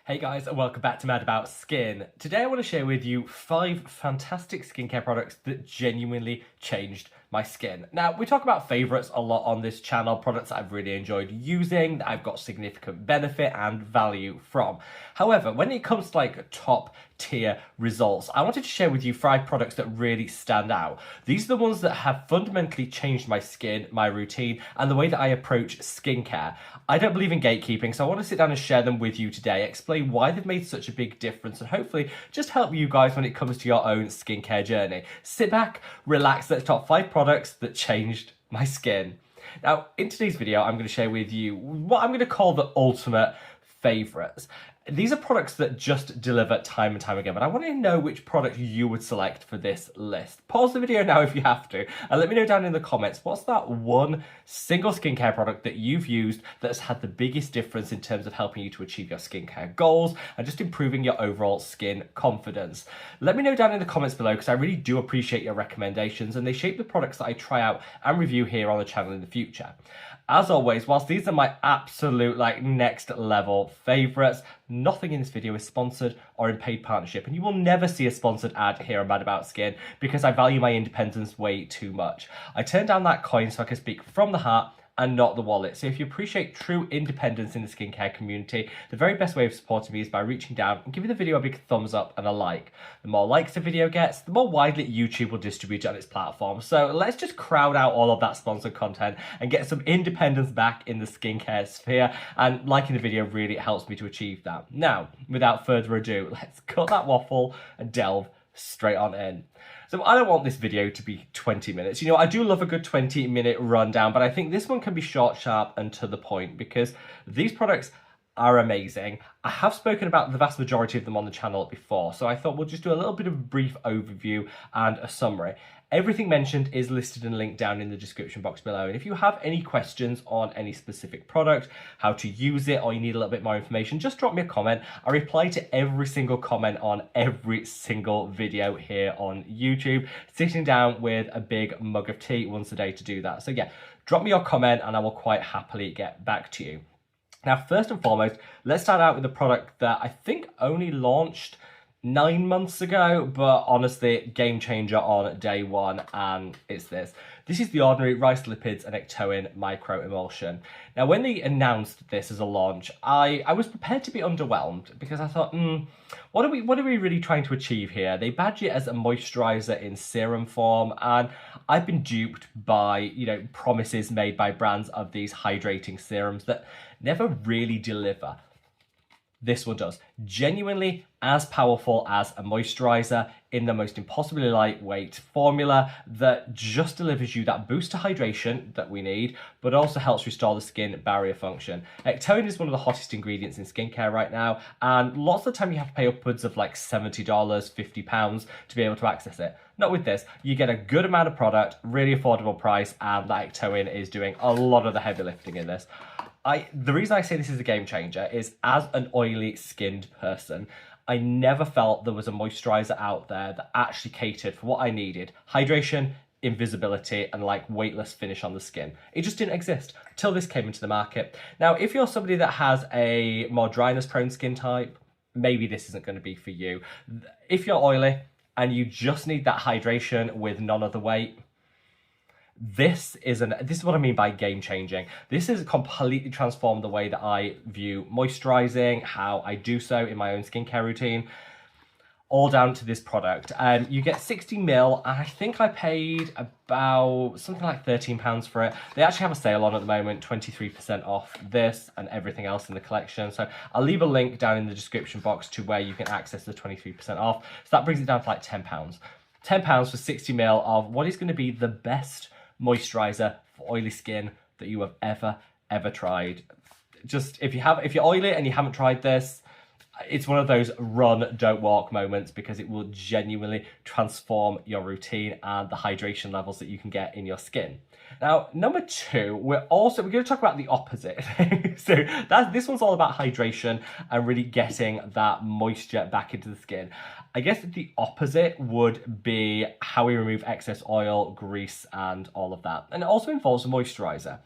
Hey guys, and welcome back to Mad About Skin. Today I want to share with you 5 fantastic skincare products that genuinely changed my skin. Now, we talk about favourites a lot on this channel, products that I've really enjoyed using, that I've got significant benefit and value from. However, when it comes to like top tier results, I wanted to share with you 5 products that really stand out. These are the ones that have fundamentally changed my skin, my routine, and the way that I approach skincare. I don't believe in gatekeeping, so I want to sit down and share them with you today, explain why they've made such a big difference, and hopefully just help you guys when it comes to your own skincare journey. Sit back, relax, let's talk 5 products that changed my skin. Now, in today's video, I'm going to share with you what I'm going to call the ultimate favourites. These are products that just deliver time and time again, but I want to know which product you would select for this list. Pause the video now if you have to, and let me know down in the comments, what's that one single skincare product that you've used that has had the biggest difference in terms of helping you to achieve your skincare goals and just improving your overall skin confidence. Let me know down in the comments below, because I really do appreciate your recommendations, and they shape the products that I try out and review here on the channel in the future. As always, whilst these are my absolute next level favourites, nothing in this video is sponsored or in paid partnership, and you will never see a sponsored ad here on Mad About Skin because I value my independence way too much. I turned down that coin so I can speak from the heart and not the wallet. So if you appreciate true independence in the skincare community, the very best way of supporting me is by reaching down and giving the video a big thumbs up and a like. The more likes the video gets, the more widely YouTube will distribute it on its platform. So let's just crowd out all of that sponsored content and get some independence back in the skincare sphere. And liking the video really helps me to achieve that. Now, without further ado, let's cut that waffle and delve straight on in. So I don't want this video to be 20 minutes. You know, I do love a good 20-minute rundown, but I think this one can be short, sharp, and to the point because these products are amazing. I have spoken about the vast majority of them on the channel before, so I thought we'll just do a little bit of a brief overview and a summary. Everything mentioned is listed and linked down in the description box below. And if you have any questions on any specific product, how to use it, or you need a little bit more information, just drop me a comment. I reply to every single comment on every single video here on YouTube, sitting down with a big mug of tea once a day to do that. So yeah, drop me your comment and I will quite happily get back to you. Now, first and foremost, let's start out with a product that I think only launched 9 months ago, but honestly, game changer on day one, and it's this. This is the Ordinary Rice Lipids and Ectoin Micro Emulsion. Now, when they announced this as a launch, I was prepared to be underwhelmed because I thought, what are we really trying to achieve here? They badge it as a moisturizer in serum form, and I've been duped by, you know, promises made by brands of these hydrating serums that never really deliver. This one does. Genuinely as powerful as a moisturizer in the most impossibly lightweight formula that just delivers you that boost to hydration that we need, but also helps restore the skin barrier function. Ectoin is one of the hottest ingredients in skincare right now, and lots of the time you have to pay upwards of like $70, £50 to be able to access it. Not with this. You get a good amount of product, really affordable price, and that Ectoin is doing a lot of the heavy lifting in this. The reason I say this is a game changer is, as an oily skinned person, I never felt there was a moisturizer out there that actually catered for what I needed: hydration, invisibility, and like weightless finish on the skin. It just didn't exist till this came into the market. Now, if you're somebody that has a more dryness prone skin type, maybe this isn't going to be for you. If you're oily and you just need that hydration with none of the weight, this is what I mean by game changing. This has completely transformed the way that I view moisturizing, how I do so in my own skincare routine, all down to this product. You get 60 ml, and I think I paid about something like £13 for it. They actually have a sale on at the moment, 23% off this and everything else in the collection. So I'll leave a link down in the description box to where you can access the 23% off. So that brings it down to like £10. £10 for 60 ml of what is going to be the best moisturizer for oily skin that you have ever tried. Just if you're oily and you haven't tried this, it's one of those run, don't walk moments, because it will genuinely transform your routine and the hydration levels that you can get in your skin. Now, number 2, we're going to talk about the opposite. So this one's all about hydration and really getting that moisture back into the skin. I guess the opposite would be how we remove excess oil, grease, and all of that. And it also involves a moisturizer.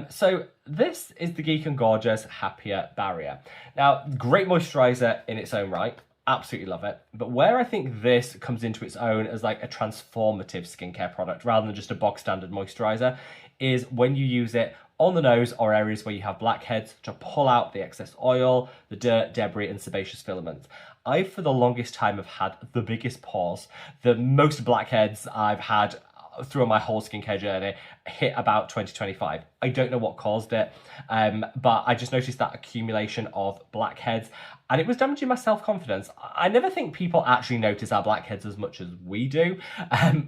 So this is the Geek and Gorgeous Happier Barrier. Now, great moisturizer in its own right. Absolutely love it. But where I think this comes into its own as like a transformative skincare product rather than just a bog standard moisturizer is when you use it on the nose or areas where you have blackheads to pull out the excess oil, the dirt, debris, and sebaceous filaments. I, for the longest time, have had the biggest pores. The most blackheads I've had through my whole skincare journey hit about 2025. I don't know what caused it, but I just noticed that accumulation of blackheads and it was damaging my self-confidence. I never think people actually notice our blackheads as much as we do,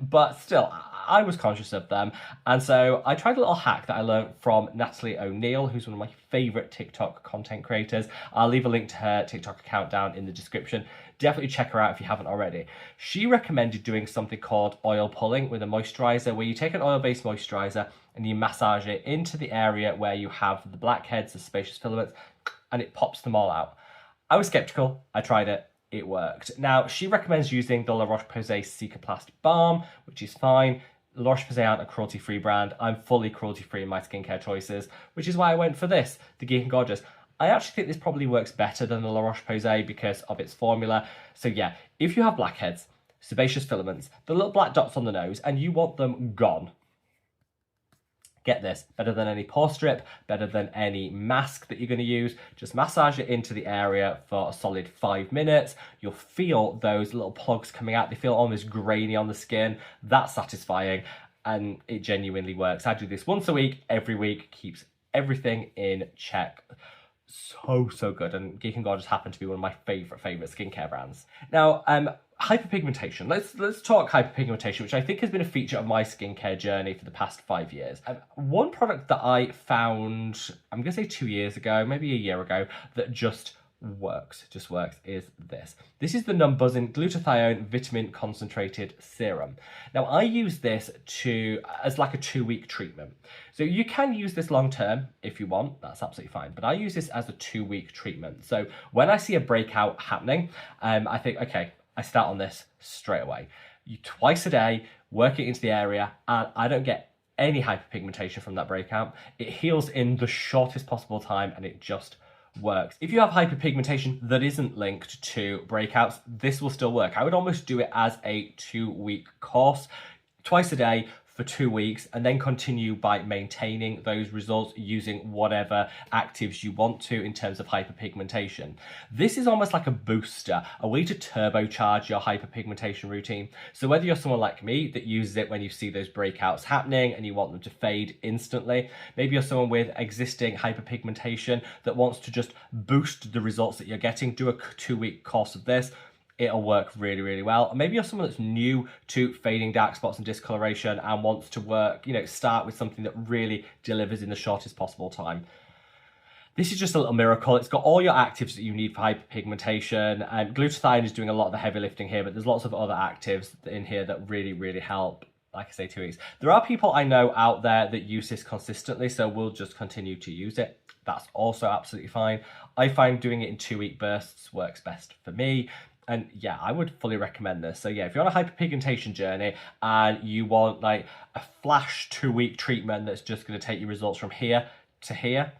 but still, I was conscious of them. And so I tried a little hack that I learned from Natalie O'Neill, who's one of my favorite TikTok content creators. I'll leave a link to her TikTok account down in the description. Definitely check her out if you haven't already. She recommended doing something called oil pulling with a moisturizer, where you take an oil-based moisturizer and you massage it into the area where you have the blackheads, the sebaceous filaments, and it pops them all out. I was skeptical. I tried it. It worked. Now, she recommends using the La Roche-Posay Cicaplast Balm, which is fine. La Roche-Posay aren't a cruelty-free brand. I'm fully cruelty-free in my skincare choices, which is why I went for this, the Geek and Gorgeous. I actually think this probably works better than the La Roche-Posay because of its formula. So yeah, if you have blackheads, sebaceous filaments, the little black dots on the nose, and you want them gone, get this. Better than any pore strip, better than any mask that you're going to use. Just massage it into the area for a solid 5 minutes. You'll feel those little plugs coming out. They feel almost grainy on the skin. That's satisfying, and it genuinely works. I do this once a week, every week, keeps everything in check. So good, and Geek and Gorgeous happen to be one of my favorite skincare brands. Now, hyperpigmentation. Let's talk hyperpigmentation, which I think has been a feature of my skincare journey for the past 5 years. One product that I found, I'm gonna say 2 years ago, maybe a year ago, that just works, is this. This is the Numbuzzin Glutathione Vitamin Concentrated Serum. Now, I use this as like a 2-week treatment. So you can use this long term if you want, that's absolutely fine. But I use this as a 2-week treatment. So when I see a breakout happening, I think, okay, I start on this straight away. Twice a day, work it into the area, and I don't get any hyperpigmentation from that breakout. It heals in the shortest possible time, and it just works. If you have hyperpigmentation that isn't linked to breakouts, this will still work. I would almost do it as a 2-week course, twice a day for 2 weeks, and then continue by maintaining those results using whatever actives you want to in terms of hyperpigmentation. This is almost like a booster, a way to turbocharge your hyperpigmentation routine. So whether you're someone like me that uses it when you see those breakouts happening and you want them to fade instantly, maybe you're someone with existing hyperpigmentation that wants to just boost the results that you're getting, do a 2-week course of this. It'll work really well. Maybe you're someone that's new to fading dark spots and discoloration and wants to work, start with something that really delivers in the shortest possible time. This is just a little miracle. It's got all your actives that you need for hyperpigmentation, and glutathione is doing a lot of the heavy lifting here, but there's lots of other actives in here that really help. Like I say, 2 weeks. There are people I know out there that use this consistently, so we'll just continue to use it. That's also absolutely fine. I find doing it in 2-week bursts works best for me. And yeah, I would fully recommend this. So yeah, if you're on a hyperpigmentation journey and you want like a flash 2-week treatment that's just going to take your results from here to here,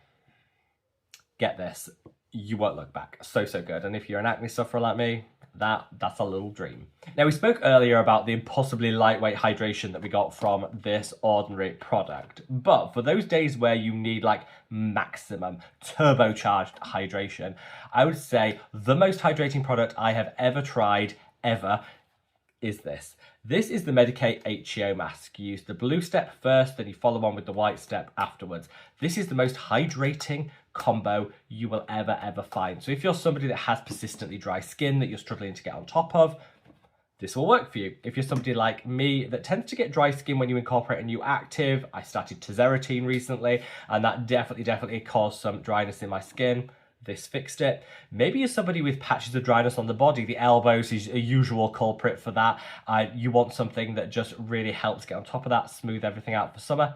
get this. You won't look back. So good. And if you're an acne sufferer like me, that's a little dream. Now, we spoke earlier about the impossibly lightweight hydration that we got from this ordinary product. But for those days where you need like maximum turbocharged hydration, I would say the most hydrating product I have ever tried, is this. This is the Medik8 HEO mask. You use the blue step first, then you follow on with the white step afterwards. This is the most hydrating combo you will ever find. So if you're somebody that has persistently dry skin that you're struggling to get on top of, this will work for you. If you're somebody like me that tends to get dry skin when you incorporate a new active, I started tazarotene recently, and that definitely caused some dryness in my skin. This fixed it. Maybe you're somebody with patches of dryness on the body. The elbows is a usual culprit for that. You want something that just really helps get on top of that, smooth everything out for summer.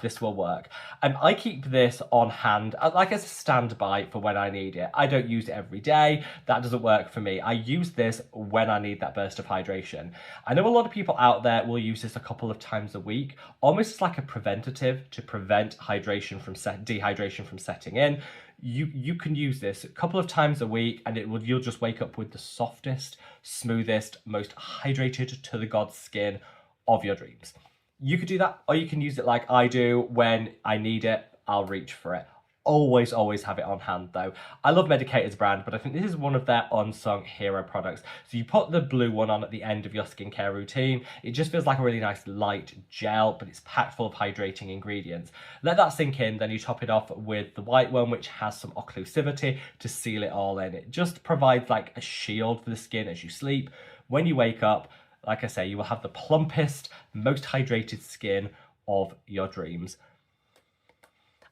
this will work. I keep this on hand, like as a standby for when I need it. I don't use it every day. That doesn't work for me. I use this when I need that burst of hydration. I know a lot of people out there will use this a couple of times a week, almost as like a preventative to prevent dehydration from setting in. You can use this a couple of times a week and you'll just wake up with the softest, smoothest, most hydrated to the gods skin of your dreams. You could do that, or you can use it like I do. When I need it, I'll reach for it. Always have it on hand though. I love Medicated's brand, but I think this is one of their unsung hero products. So you put the blue one on at the end of your skincare routine. It just feels like a really nice light gel, but it's packed full of hydrating ingredients. Let that sink in, then you top it off with the white one, which has some occlusivity to seal it all in. It just provides like a shield for the skin as you sleep. When you wake up, like I say, you will have the plumpest, most hydrated skin of your dreams.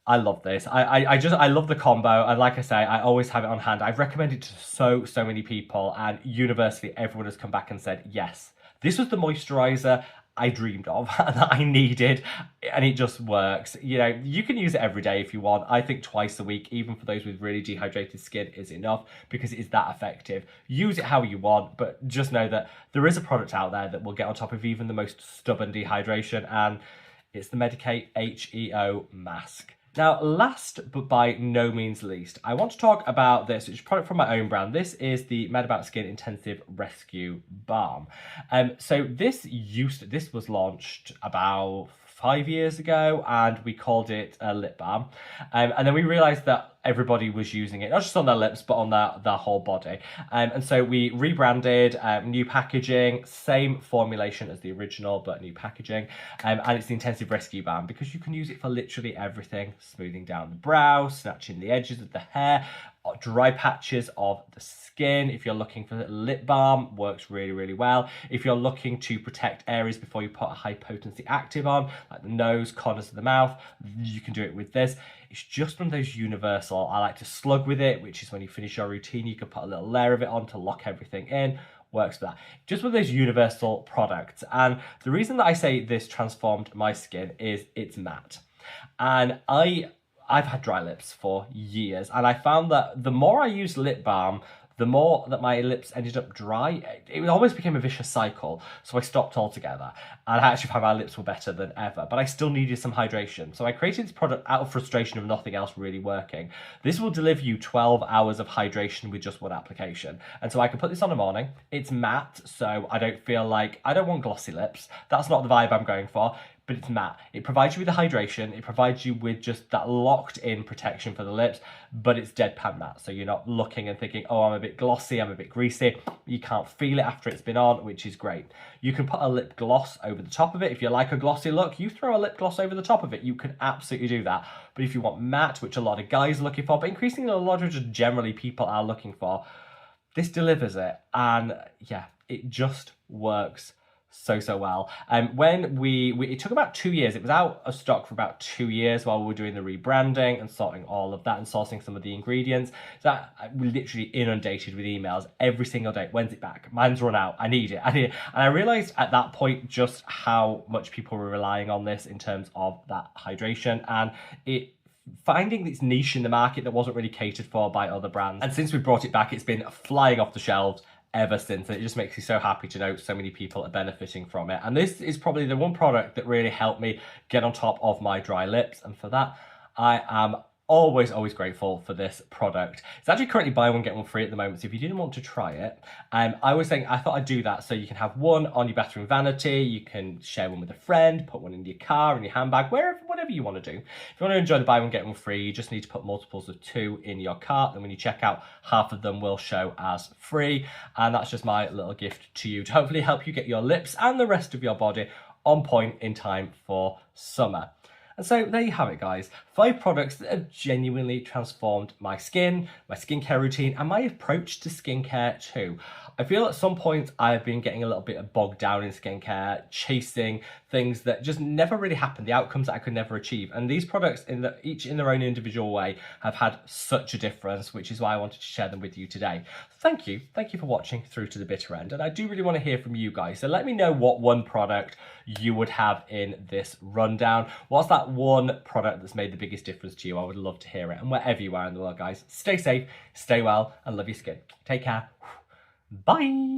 I love this. I love the combo. And like I say, I always have it on hand. I've recommended it to so many people, and universally everyone has come back and said, yes, this was the moisturizer I dreamed of and that I needed, and it just works. You know, you can use it every day if you want. I think twice a week, even for those with really dehydrated skin, is enough because it is that effective. Use it how you want, but just know that there is a product out there that will get on top of even the most stubborn dehydration, and it's the Medicate HEO mask. Now, last but by no means least, I want to talk about this, which is a product from my own brand. This is the Medabout Skin Intensive Rescue Balm. So this was launched about 5 years ago, and we called it a lip balm. And then we realized that everybody was using it, not just on their lips, but on their whole body. And so we rebranded, new packaging, same formulation as the original, but new packaging. And it's the Intensive Rescue Balm because you can use it for literally everything, smoothing down the brow, snatching the edges of the hair, dry patches of the skin. If you're looking for lip balm, works really well. If you're looking to protect areas before you put a high potency active on, like the nose, corners of the mouth, you can do it with this. It's just one of those universal. I like to slug with it, which is when you finish your routine, you can put a little layer of it on to lock everything in. Works for that. Just one of those universal products. And the reason that I say this transformed my skin is it's matte. And I've had dry lips for years, and I found that the more I used lip balm, the more that my lips ended up dry. It almost became a vicious cycle, so I stopped altogether. And I actually found my lips were better than ever, but I still needed some hydration. So I created this product out of frustration of nothing else really working. This will deliver you 12 hours of hydration with just one application. And so I can put this on in the morning. It's matte, so I don't want glossy lips. That's not the vibe I'm going for. But it's matte. It provides you with the hydration, it provides you with just that locked in protection for the lips, but it's deadpan matte. So you're not looking and thinking, oh, I'm a bit glossy, I'm a bit greasy. You can't feel it after it's been on, which is great. You can put a lip gloss over the top of it. If you like a glossy look, you throw a lip gloss over the top of it. You can absolutely do that. But if you want matte, which a lot of guys are looking for, but increasingly a lot of just generally people are looking for, this delivers it. And yeah, it just works so well. When it took about 2 years. It was out of stock for about 2 years while we were doing the rebranding and sorting all of that and sourcing some of the ingredients. So we literally inundated with emails every single day. When's it back? Mine's run out. I need it. And I realized at that point just how much people were relying on this in terms of that hydration, and finding its niche in the market that wasn't really catered for by other brands. And since we brought it back, it's been flying off the shelves ever since, and it just makes me so happy to know so many people are benefiting from it. And this is probably the one product that really helped me get on top of my dry lips, and for that I am always grateful for this product. It's actually currently buy one get one free at the moment, so if you didn't want to try it, I thought I'd do that so you can have one on your bathroom vanity, you can share one with a friend, put one in your car, in your handbag, whatever you want to do. If you want to enjoy the buy one get one free, you just need to put multiples of 2 in your cart, and when you check out, half of them will show as free. And that's just my little gift to you to hopefully help you get your lips and the rest of your body on point in time for summer. And so there you have it, guys. 5 products that have genuinely transformed my skin, my skincare routine, and my approach to skincare too. I feel at some point I've been getting a little bit bogged down in skincare, chasing things that just never really happened, the outcomes that I could never achieve. And these products, each in their own individual way, have had such a difference, which is why I wanted to share them with you today. Thank you for watching through to the bitter end, and I do really want to hear from you guys. So let me know what one product you would have in this rundown. What's that one product that's made the biggest difference to you? I would love to hear it. And wherever you are in the world, guys, stay safe, stay well, and love your skin. Take care. Bye.